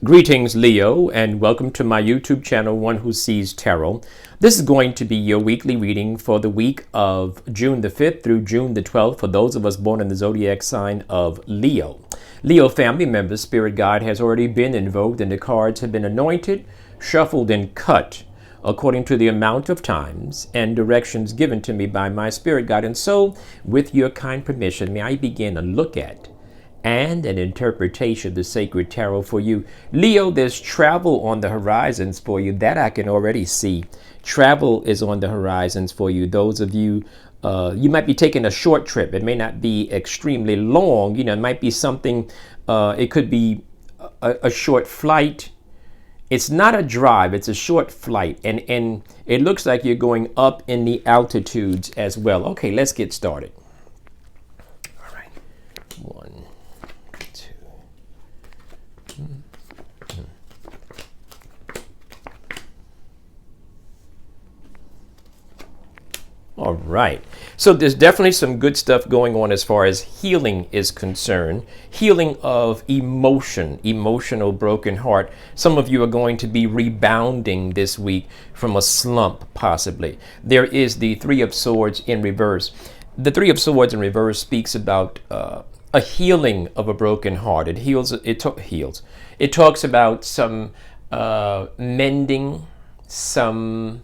Greetings, Leo, and welcome to my YouTube channel, One Who Sees Tarot. This is going to be your weekly reading for the week of June the 5th through June the 12th for those of us born in the zodiac sign of Leo. Leo family members, Spirit Guide has already been invoked and the cards have been anointed, shuffled, and cut according to the amount of times and directions given to me by my Spirit Guide. And so, with your kind permission, may I begin a look at and an interpretation of the sacred tarot for you. Leo, there's travel on the horizons for you. That I can already see. Travel is on the horizons for you. Those of you, you might be taking a short trip. It may not be extremely long. You know, it might be something, it could be a short flight. It's not a drive, it's a short flight. And it looks like you're going up in the altitudes as well. Okay, let's get started. All right. One. All right. So there's definitely some good stuff going on as far as healing is concerned. Healing of emotion, emotional broken heart. Some of you are going to be rebounding this week from a slump, possibly. There is the Three of Swords in reverse. The Three of Swords in reverse speaks about a healing of a broken heart. It heals. It talks about some mending, some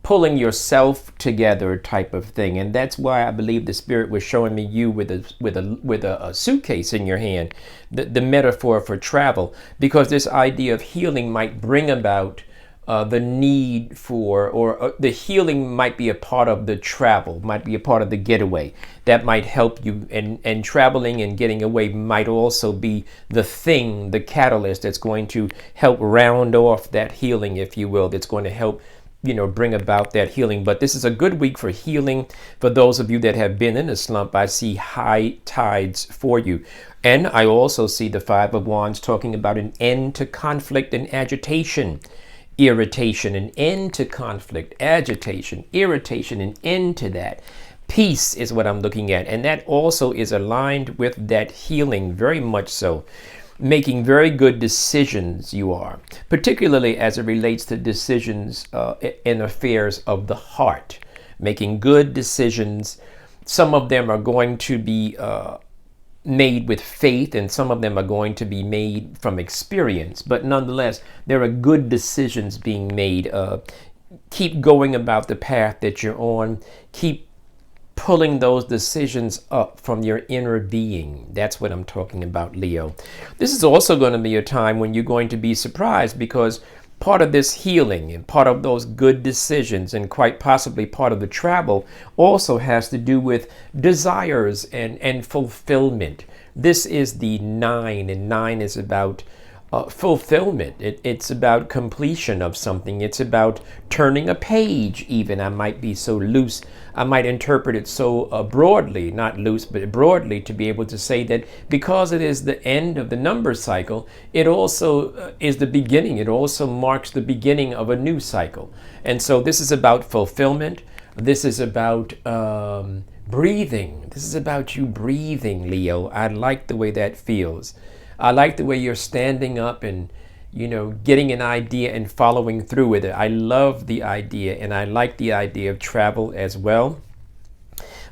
pulling yourself together type of thing. And that's why I believe the Spirit was showing me you with a suitcase in your hand, the metaphor for travel, because this idea of healing might bring about the need for, or the healing might be a part of the travel, might be a part of the getaway. That might help you, and traveling and getting away might also be the thing, the catalyst that's going to help round off that healing, if you will, that's going to help, bring about that healing. But this is a good week for healing. For those of you that have been in a slump, I see high tides for you. And I also see the Five of Wands talking about an end to conflict and agitation. Irritation, an end to conflict, agitation, irritation, an end to that. Peace is what I'm looking at. And that also is aligned with that healing, very much so. Making very good decisions you are, particularly as it relates to decisions in affairs of the heart. Making good decisions. Some of them are going to be made with faith, and some of them are going to be made from experience, but nonetheless there are good decisions being made. Keep going about the path that you're on. Keep pulling those decisions up from your inner being. That's what I'm talking about, Leo. This is also going to be a time when you're going to be surprised, because part of this healing and part of those good decisions, and quite possibly part of the travel, also has to do with desires and fulfillment. This is the 9, and 9 is about fulfillment. It's about completion of something. It's about turning a page, even. I might be so loose. I might interpret it so broadly, not loose, but broadly, to be able to say that because it is the end of the number cycle, it also is the beginning. It also marks the beginning of a new cycle. And so this is about fulfillment. This is about breathing. This is about you breathing, Leo. I like the way that feels. I like the way you're standing up and, getting an idea and following through with it. I love the idea, and I like the idea of travel as well.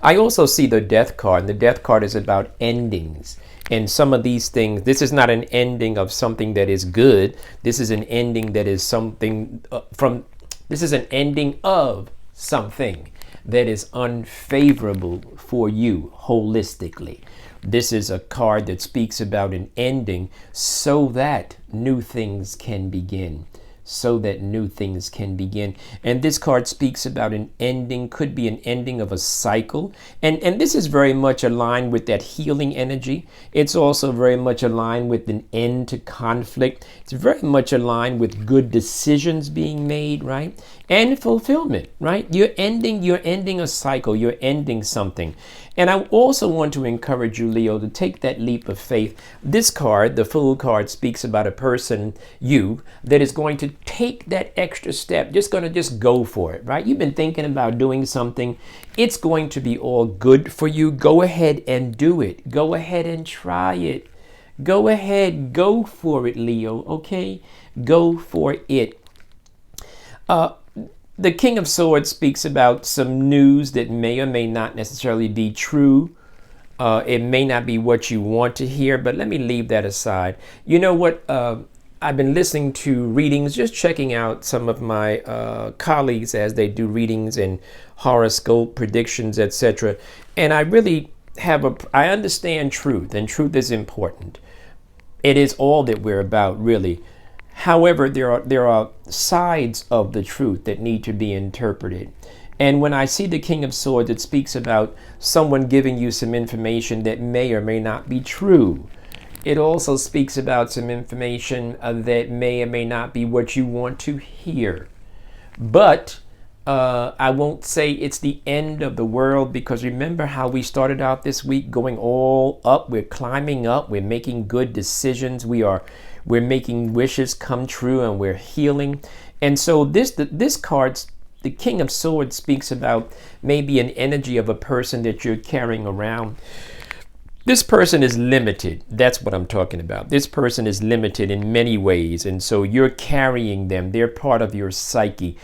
I also see the Death card, and the Death card is about endings. And some of these things, this is not an ending of something that is good. This is an ending that is something this is an ending of something that is unfavorable for you holistically. This is a card that speaks about an ending so that new things can begin. So that new things can begin. And this card speaks about an ending, could be an ending of a cycle. And this is very much aligned with that healing energy. It's also very much aligned with an end to conflict. It's very much aligned with good decisions being made, right? And fulfillment, right? You're ending a cycle. You're ending something. And I also want to encourage you, Leo, to take that leap of faith. This card, the Fool card, speaks about a person, you, that is going to take that extra step, just go for it, right? You've been thinking about doing something. It's going to be all good for you. Go ahead and do it. Go ahead and try it. Go ahead, go for it, Leo, okay? Go for it. The King of Swords speaks about some news that may or may not necessarily be true. It may not be what you want to hear, but let me leave that aside. You know what? I've been listening to readings, just checking out some of my colleagues as they do readings and horoscope predictions, etc. And I really I understand truth, and truth is important. It is all that we're about, really. However, there are sides of the truth that need to be interpreted. And when I see the King of Swords, it speaks about someone giving you some information that may or may not be true. It also speaks about some information that may or may not be what you want to hear. But I won't say it's the end of the world, because remember how we started out this week going all up. We're climbing up. We're making good decisions. We're making wishes come true, and we're healing. And so this card, the King of Swords, speaks about maybe an energy of a person that you're carrying around. This person is limited. That's what I'm talking about. This person is limited in many ways, and so you're carrying them. They're part of your psyche.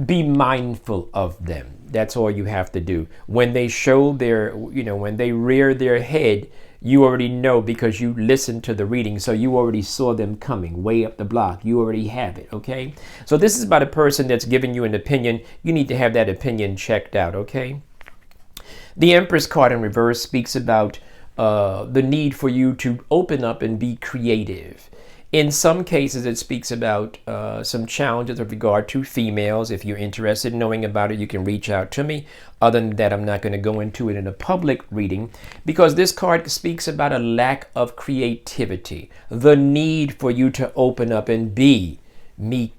Be mindful of them. That's all you have to do. When they show when they rear their head, you already know, because you listened to the reading, so you already saw them coming way up the block. You already have it, okay? So this is about a person that's giving you an opinion. You need to have that opinion checked out, okay? The Empress card in reverse speaks about the need for you to open up and be creative. In some cases, it speaks about some challenges with regard to females. If you're interested in knowing about it, you can reach out to me. Other than that, I'm not going to go into it in a public reading, because this card speaks about a lack of creativity, the need for you to open up and be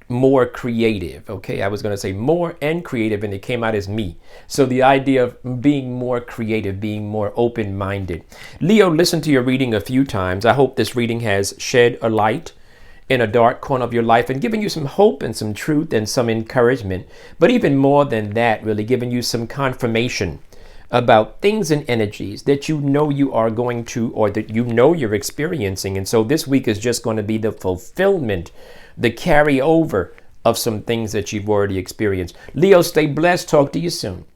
more creative. Okay, I was going to say more and creative, and it came out as me. So the idea of being more creative, being more open-minded. Leo, listen to your reading a few times. I hope this reading has shed a light in a dark corner of your life and given you some hope and some truth and some encouragement. But even more than that, really giving you some confirmation about things and energies that you know you are going to, or that you know you're experiencing. And so this week is just going to be the fulfillment, the carryover of some things that you've already experienced. Leo, stay blessed. Talk to you soon.